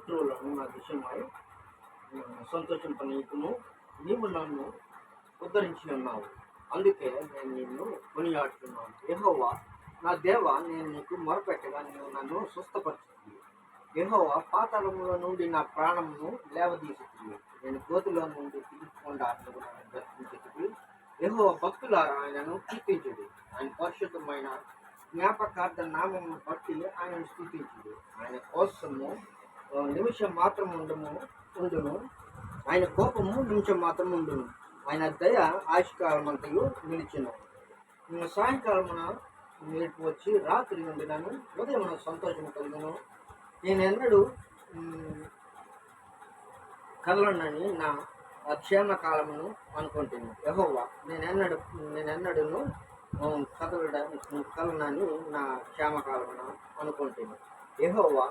శత్రువులను నా విషయమై సంతోషింపనీకును. నీవు నన్ను ఉద్ధరించి ఉన్నావు, అందుకే నేను నిన్ను కొనియాడుతున్నాను. యెహోవా నా దేవా, నేను నీకు మొరపెట్టగా నీవు నన్ను స్వస్థపరచుతుంది. యెహోవా పాతాళములో నుండి నా ప్రాణమును లేవదీసుతుంది. నేను గోతులో నుండి తీర్చకుండా నువ్వు నన్ను బ్రతికించుతుంది. యెహోవా భక్తులారా ఆయనను కీర్తించుడి, ఆయన పరిశుద్ధమైన జ్ఞాపకార్థ నామమును బట్టి ఆయనను స్తుతించుడి. ఆయన కోసము నిమిషం మాత్రం ఉండును, ఆయన కోపము నిమిషం మాత్రం ఉండును, ఆయన దయ ఆయుష్కాలమంతయు నిలిచును. సాయంకాలమున నీకు వచ్చి రాత్రి నుండి నన్ను ఉదయం సంతోషం కలిగిను. నేనెన్నడూ కదలనని నా క్షేమకాలమును అనుకుంటున్నాను. యెహోవా నేనెన్నడూను కదలనని నా క్షేమకాలమును అనుకుంటున్నాను. యెహోవా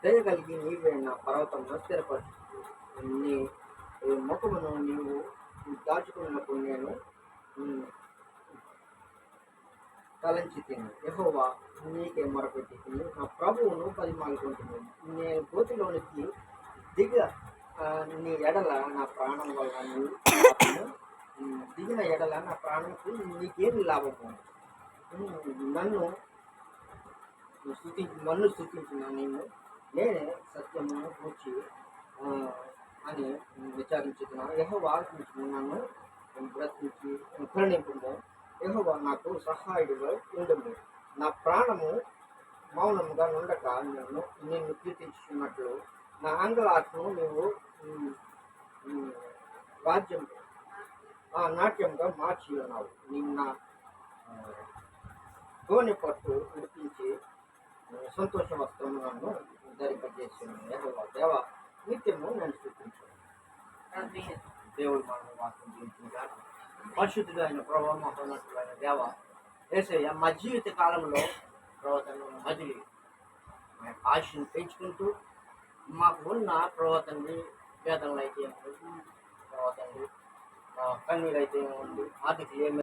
దయ కలిగి నీవే నా పర్వతంలో స్థిరపరచు. నీ ముఖమును నీవు దాచుకున్నప్పుడు నేను తలంచి తిని యెహోవా నీకే మొరపెట్టి తిని నా ప్రభువును పరిమాలుకుంటున్నాను. నేను గోతిలోనికి నీ ఎడల నా ప్రాణం వల్ల దిగిన ఎడల నా ప్రాణంకు నీకేమి లాభము? నన్ను స్తుతించిన నేనే సత్యమును కూర్చి అని విచారించుతున్నాను. యెహోవా ఆలకించుము, నన్ను బ్రతికించి కరుణింపుము. యెహోవా నాకు సహాయుడుగా ఉండుము. నా ప్రాణము మౌనముగా నుండక నిన్ను కీర్తించున్నట్లు నా ఆత్మను నీవు నాట్యంగా మార్చి ఉన్నావు. నిన్న గోనె పట్టు విడిపించి సంతోష వస్త్రము నన్ను ధరింపజేస్తున్నాను. యెహోవా దేవా, నిత్యము నేను స్తుతించాను. దేవుడు మన వాక్యం జీవించాడు. పరిశుద్ధుడు అయిన ప్రభావ, మహోన్నతుడైన దేవ యేసయ్య, మా జీవిత కాలంలో ప్రవర్తన మదిలి ఆశను పెంచుకుంటూ మాకు ఉన్న ప్రవర్తనని వేదనలు అయితే ప్రవర్తనలు కన్నీరు అయితే ఉంది, ఆర్థిక